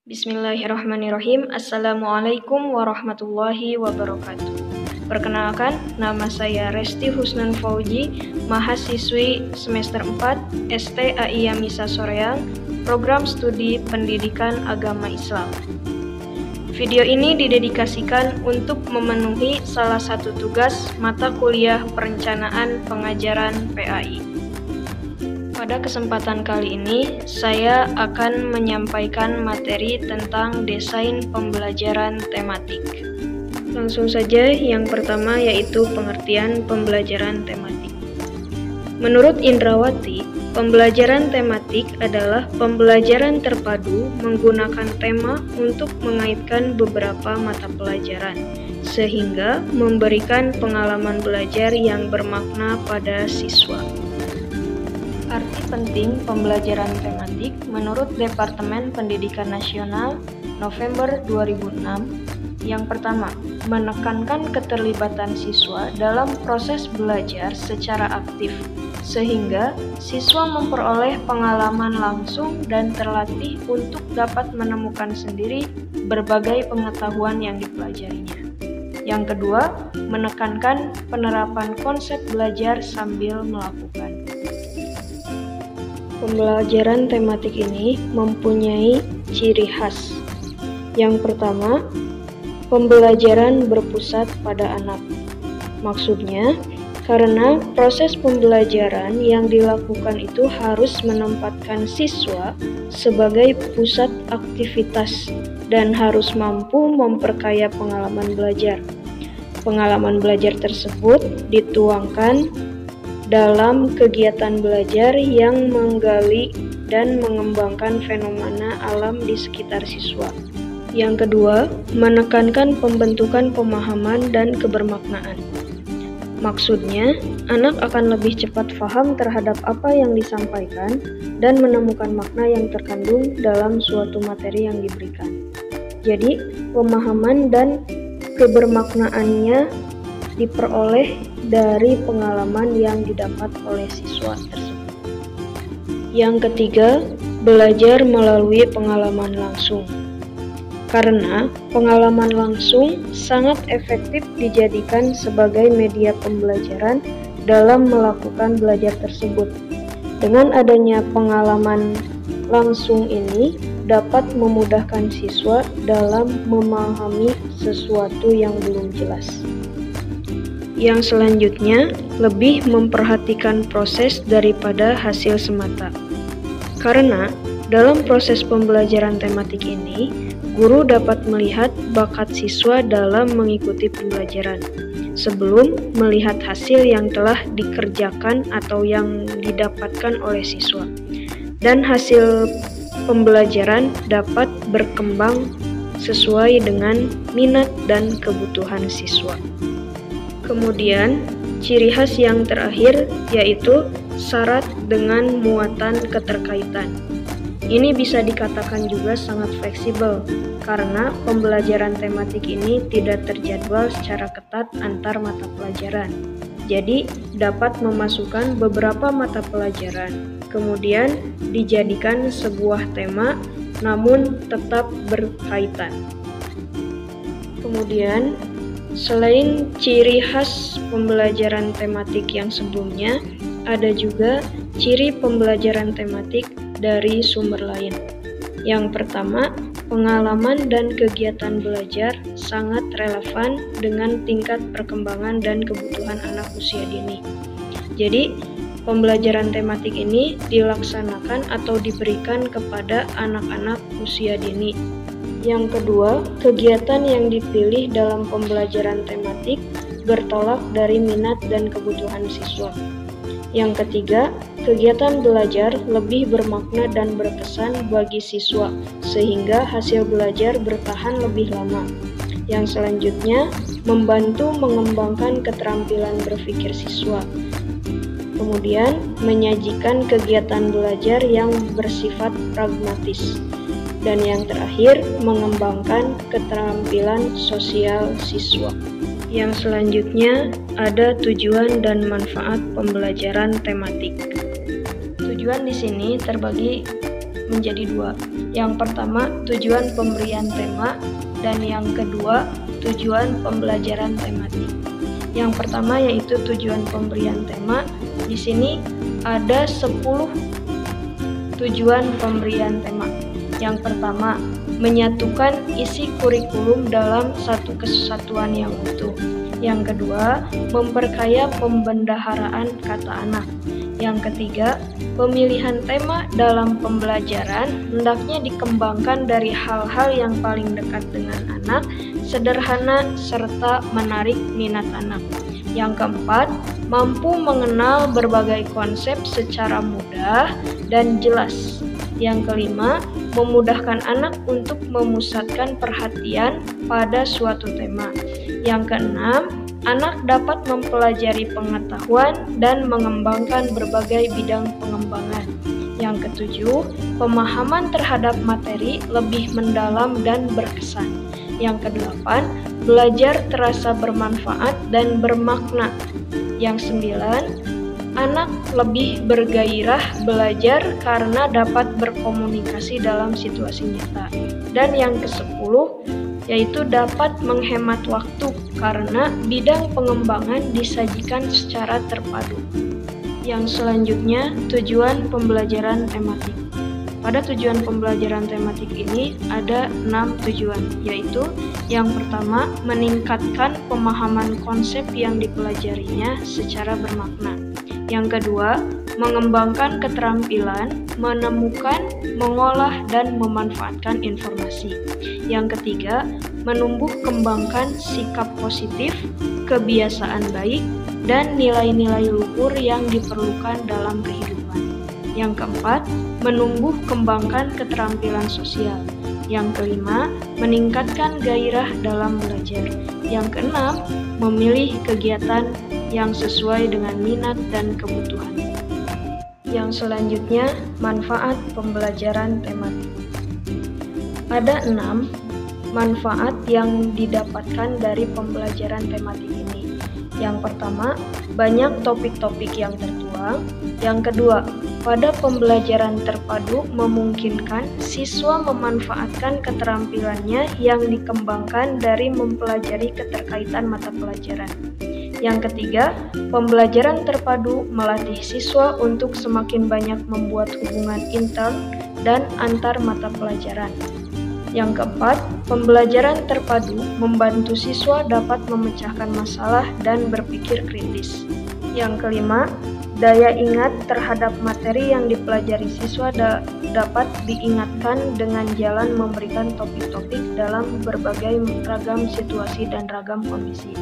Bismillahirrahmanirrahim. Assalamualaikum warahmatullahi wabarakatuh. Perkenalkan, nama saya Resti Husnan Fauji, mahasiswi semester 4 ST AI Yamisa Soreang, Program Studi Pendidikan Agama Islam. Video ini didedikasikan untuk memenuhi salah satu tugas mata kuliah perencanaan pengajaran PAI. Pada kesempatan kali ini, saya akan menyampaikan materi tentang desain pembelajaran tematik. Langsung saja, yang pertama yaitu pengertian pembelajaran tematik. Menurut Indrawati, pembelajaran tematik adalah pembelajaran terpadu menggunakan tema untuk mengaitkan beberapa mata pelajaran, sehingga memberikan pengalaman belajar yang bermakna pada siswa. Arti penting pembelajaran tematik menurut Departemen Pendidikan Nasional November 2006. Yang pertama, menekankan keterlibatan siswa dalam proses belajar secara aktif, sehingga siswa memperoleh pengalaman langsung dan terlatih untuk dapat menemukan sendiri berbagai pengetahuan yang dipelajarinya. Yang kedua, menekankan penerapan konsep belajar sambil melakukan. Pembelajaran tematik ini mempunyai ciri khas. Yang pertama, pembelajaran berpusat pada anak. Maksudnya, karena proses pembelajaran yang dilakukan itu harus menempatkan siswa sebagai pusat aktivitas dan harus mampu memperkaya pengalaman belajar. Pengalaman belajar tersebut dituangkan dalam kegiatan belajar yang menggali dan mengembangkan fenomena alam di sekitar siswa. Yang kedua, menekankan pembentukan pemahaman dan kebermaknaan. Maksudnya, anak akan lebih cepat paham terhadap apa yang disampaikan dan menemukan makna yang terkandung dalam suatu materi yang diberikan. Jadi, pemahaman dan kebermaknaannya diperoleh dari pengalaman yang didapat oleh siswa tersebut. Yang ketiga, belajar melalui pengalaman langsung. Karena pengalaman langsung sangat efektif dijadikan sebagai media pembelajaran dalam melakukan belajar tersebut. Dengan adanya pengalaman langsung ini dapat memudahkan siswa dalam memahami sesuatu yang belum jelas. Yang selanjutnya, lebih memperhatikan proses daripada hasil semata. Karena dalam proses pembelajaran tematik ini, guru dapat melihat bakat siswa dalam mengikuti pembelajaran sebelum melihat hasil yang telah dikerjakan atau yang didapatkan oleh siswa. Dan hasil pembelajaran dapat berkembang sesuai dengan minat dan kebutuhan siswa. Kemudian, ciri khas yang terakhir yaitu syarat dengan muatan keterkaitan. Ini bisa dikatakan juga sangat fleksibel, karena pembelajaran tematik ini tidak terjadwal secara ketat antar mata pelajaran. Jadi, dapat memasukkan beberapa mata pelajaran, kemudian dijadikan sebuah tema, namun tetap berkaitan. Kemudian, selain ciri khas pembelajaran tematik yang sebelumnya, ada juga ciri pembelajaran tematik dari sumber lain. Yang pertama, pengalaman dan kegiatan belajar sangat relevan dengan tingkat perkembangan dan kebutuhan anak usia dini. Jadi, pembelajaran tematik ini dilaksanakan atau diberikan kepada anak-anak usia dini. Yang kedua, kegiatan yang dipilih dalam pembelajaran tematik bertolak dari minat dan kebutuhan siswa. Yang ketiga, kegiatan belajar lebih bermakna dan berkesan bagi siswa, sehingga hasil belajar bertahan lebih lama. Yang selanjutnya, membantu mengembangkan keterampilan berpikir siswa. Kemudian, menyajikan kegiatan belajar yang bersifat pragmatis. Dan yang terakhir, mengembangkan keterampilan sosial siswa. Yang selanjutnya, ada tujuan dan manfaat pembelajaran tematik. Tujuan di sini terbagi menjadi dua. Yang pertama, tujuan pemberian tema, dan yang kedua, tujuan pembelajaran tematik. Yang pertama yaitu tujuan pemberian tema. Di sini ada 10 tujuan pemberian tema. Yang pertama, menyatukan isi kurikulum dalam satu kesatuan yang utuh. Yang kedua, memperkaya pembendaharaan kata anak. Yang ketiga, pemilihan tema dalam pembelajaran hendaknya dikembangkan dari hal-hal yang paling dekat dengan anak, sederhana, serta menarik minat anak. Yang keempat, mampu mengenal berbagai konsep secara mudah dan jelas. Yang kelima, memudahkan anak untuk memusatkan perhatian pada suatu tema. Yang keenam, anak dapat mempelajari pengetahuan dan mengembangkan berbagai bidang pengembangan. Yang ketujuh, pemahaman terhadap materi lebih mendalam dan berkesan. Yang kedelapan, belajar terasa bermanfaat dan bermakna. Yang sembilan, anak lebih bergairah belajar karena dapat berkomunikasi dalam situasi nyata. Dan yang ke-10, yaitu dapat menghemat waktu karena bidang pengembangan disajikan secara terpadu. Yang selanjutnya, tujuan pembelajaran tematik. Pada tujuan pembelajaran tematik ini ada 6 tujuan, yaitu yang pertama, meningkatkan pemahaman konsep yang dipelajarinya secara bermakna. Yang kedua, mengembangkan keterampilan, menemukan, mengolah, dan memanfaatkan informasi. Yang ketiga, menumbuh kembangkan sikap positif, kebiasaan baik, dan nilai-nilai luhur yang diperlukan dalam kehidupan. Yang keempat, menumbuh kembangkan keterampilan sosial. Yang kelima, meningkatkan gairah dalam belajar. Yang keenam, memilih kegiatan yang sesuai dengan minat dan kebutuhan. Yang selanjutnya, manfaat pembelajaran tematik. Ada 6 manfaat yang didapatkan dari pembelajaran tematik ini. Yang pertama, banyak topik-topik yang tertuang. Yang kedua, pada pembelajaran terpadu memungkinkan siswa memanfaatkan keterampilannya yang dikembangkan dari mempelajari keterkaitan mata pelajaran. Yang ketiga, pembelajaran terpadu melatih siswa untuk semakin banyak membuat hubungan intern dan antar mata pelajaran. Yang keempat, pembelajaran terpadu membantu siswa dapat memecahkan masalah dan berpikir kritis. Yang kelima, daya ingat terhadap materi yang dipelajari siswa dapat diingatkan dengan jalan memberikan topik-topik dalam berbagai ragam situasi dan ragam kondisi.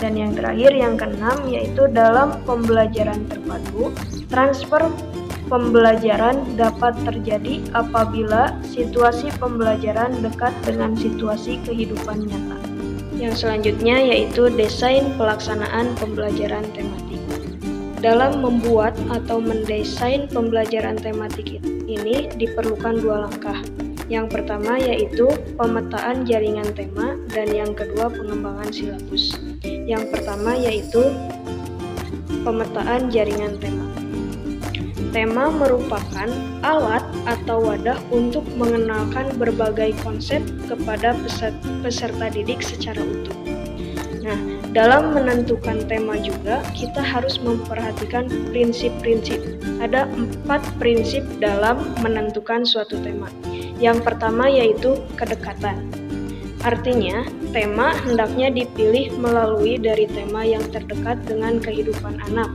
Dan yang terakhir, yang keenam, yaitu dalam pembelajaran terpadu, transfer pembelajaran dapat terjadi apabila situasi pembelajaran dekat dengan situasi kehidupan nyata. Yang selanjutnya yaitu desain pelaksanaan pembelajaran tematik. Dalam membuat atau mendesain pembelajaran tematik ini diperlukan 2 langkah. Yang pertama yaitu pemetaan jaringan tema dan yang kedua pengembangan silabus. Yang pertama yaitu pemetaan jaringan tema. Tema merupakan alat atau wadah untuk mengenalkan berbagai konsep kepada peserta didik secara utuh. Nah, dalam menentukan tema juga kita harus memperhatikan prinsip-prinsip. Ada 4 prinsip dalam menentukan suatu tema. Yang pertama yaitu kedekatan. Artinya, tema hendaknya dipilih melalui dari tema yang terdekat dengan kehidupan anak,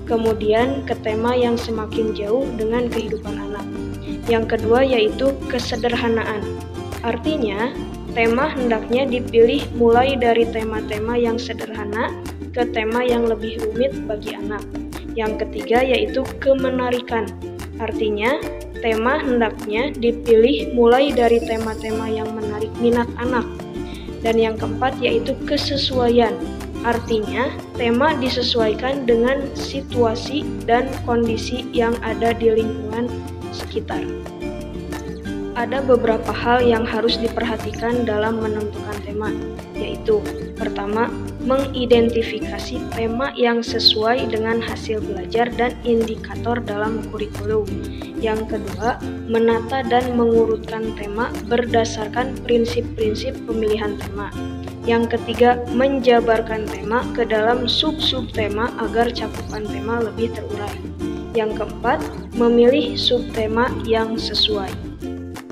kemudian ke tema yang semakin jauh dengan kehidupan anak. Yang kedua yaitu kesederhanaan. Artinya, tema hendaknya dipilih mulai dari tema-tema yang sederhana ke tema yang lebih rumit bagi anak. Yang ketiga yaitu kemenarikan. Artinya, tema hendaknya dipilih mulai dari tema-tema yang menarik minat anak. Dan yang keempat yaitu kesesuaian. Artinya, tema disesuaikan dengan situasi dan kondisi yang ada di lingkungan sekitar. ada beberapa hal yang harus diperhatikan dalam menentukan tema, yaitu pertama, mengidentifikasi tema yang sesuai dengan hasil belajar dan indikator dalam kurikulum. Yang kedua, menata dan mengurutkan tema berdasarkan prinsip-prinsip pemilihan tema. Yang ketiga, menjabarkan tema ke dalam sub-sub tema agar cakupan tema lebih terurai. Yang keempat, memilih subtema yang sesuai.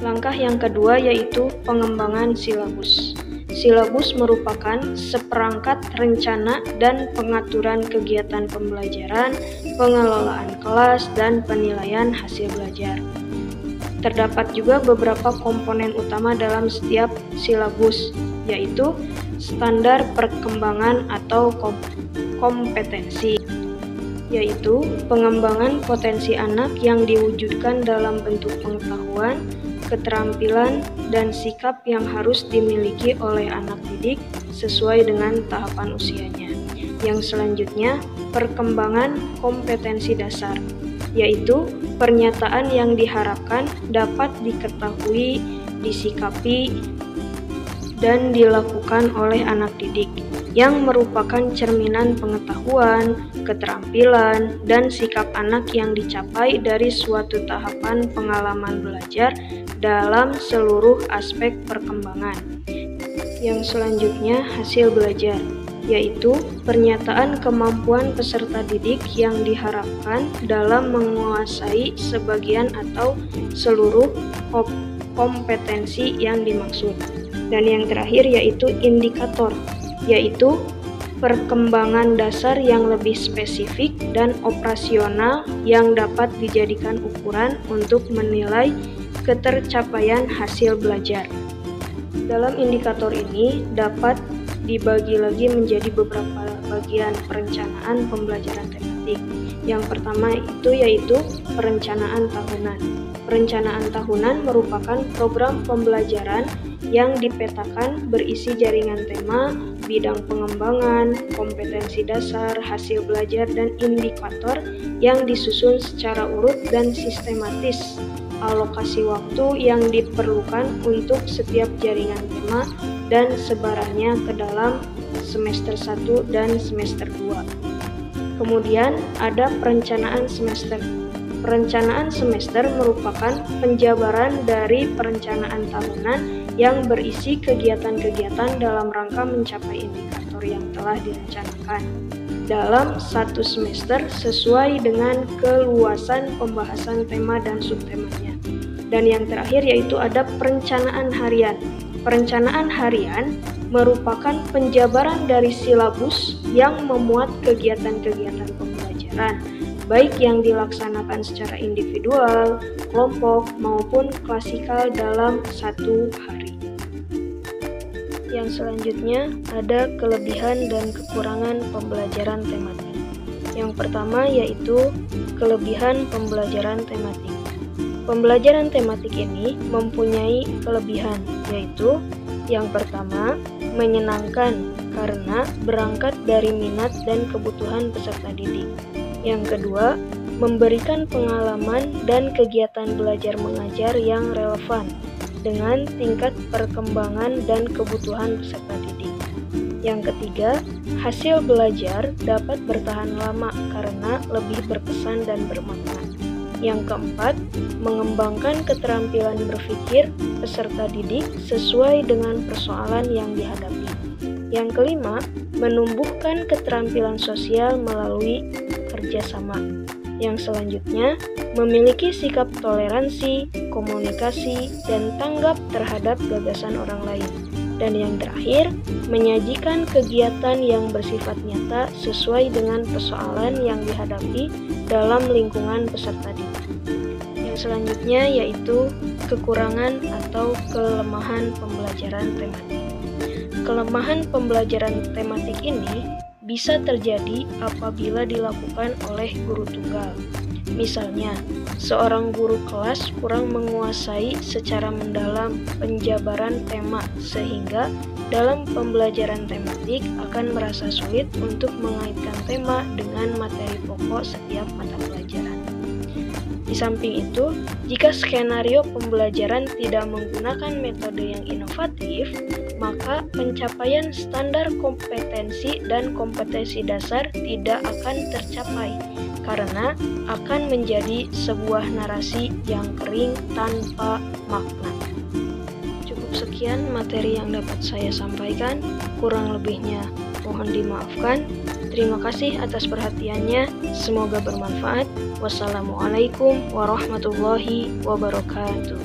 Langkah yang kedua yaitu pengembangan silabus. Silabus merupakan seperangkat rencana dan pengaturan kegiatan pembelajaran, pengelolaan kelas, dan penilaian hasil belajar. Terdapat juga beberapa komponen utama dalam setiap silabus, yaitu standar perkembangan atau kompetensi, yaitu pengembangan potensi anak yang diwujudkan dalam bentuk pengetahuan, keterampilan, dan sikap yang harus dimiliki oleh anak didik sesuai dengan tahapan usianya. Yang selanjutnya, perkembangan kompetensi dasar, yaitu pernyataan yang diharapkan dapat diketahui, disikapi, dan dilakukan oleh anak didik, yang merupakan cerminan pengetahuan, keterampilan, dan sikap anak yang dicapai dari suatu tahapan pengalaman belajar dalam seluruh aspek perkembangan. Yang selanjutnya, hasil belajar, yaitu pernyataan kemampuan peserta didik yang diharapkan dalam menguasai sebagian atau seluruh kompetensi yang dimaksud. Dan yang terakhir yaitu indikator, yaitu perkembangan dasar yang lebih spesifik dan operasional yang dapat dijadikan ukuran untuk menilai ketercapaian hasil belajar. Dalam indikator ini dapat dibagi lagi menjadi beberapa bagian perencanaan pembelajaran tematik. Yang pertama yaitu perencanaan tahunan. Perencanaan tahunan merupakan program pembelajaran yang dipetakan berisi jaringan tema, bidang pengembangan, kompetensi dasar, hasil belajar, dan indikator yang disusun secara urut dan sistematis. Alokasi waktu yang diperlukan untuk setiap jaringan tema dan sebarannya ke dalam semester 1 dan semester 2. Kemudian ada perencanaan semester. Perencanaan semester merupakan penjabaran dari perencanaan tahunan yang berisi kegiatan-kegiatan dalam rangka mencapai indikator yang telah direncanakan dalam satu semester sesuai dengan keluasan pembahasan tema dan subtemanya. Dan yang terakhir yaitu ada perencanaan harian. Perencanaan harian merupakan penjabaran dari silabus yang memuat kegiatan-kegiatan pembelajaran, baik yang dilaksanakan secara individual, kelompok, maupun klasikal dalam satu hari. Yang selanjutnya ada kelebihan dan kekurangan pembelajaran tematik. Yang pertama yaitu kelebihan pembelajaran tematik. Pembelajaran tematik ini mempunyai kelebihan, yaitu yang pertama, menyenangkan karena berangkat dari minat dan kebutuhan peserta didik. Yang kedua, memberikan pengalaman dan kegiatan belajar mengajar yang relevan dengan tingkat perkembangan dan kebutuhan peserta didik. Yang ketiga, hasil belajar dapat bertahan lama karena lebih berkesan dan bermakna. Yang keempat, mengembangkan keterampilan berpikir peserta didik sesuai dengan persoalan yang dihadapi. Yang kelima, menumbuhkan keterampilan sosial melalui kerjasama. Yang selanjutnya, memiliki sikap toleransi, komunikasi, dan tanggap terhadap gagasan orang lain. Dan yang terakhir, menyajikan kegiatan yang bersifat nyata sesuai dengan persoalan yang dihadapi dalam lingkungan peserta didik. Yang selanjutnya yaitu kekurangan atau kelemahan pembelajaran tematik. Kelemahan pembelajaran tematik ini bisa terjadi apabila dilakukan oleh guru tunggal. Misalnya, seorang guru kelas kurang menguasai secara mendalam penjabaran tema sehingga dalam pembelajaran tematik akan merasa sulit untuk mengaitkan tema dengan materi pokok setiap mata pelajaran. Di samping itu, jika skenario pembelajaran tidak menggunakan metode yang inovatif, maka pencapaian standar kompetensi dan kompetensi dasar tidak akan tercapai, karena akan menjadi sebuah narasi yang kering tanpa makna. Cukup sekian materi yang dapat saya sampaikan, kurang lebihnya mohon dimaafkan. Terima kasih atas perhatiannya, semoga bermanfaat. Wassalamualaikum warahmatullahi wabarakatuh.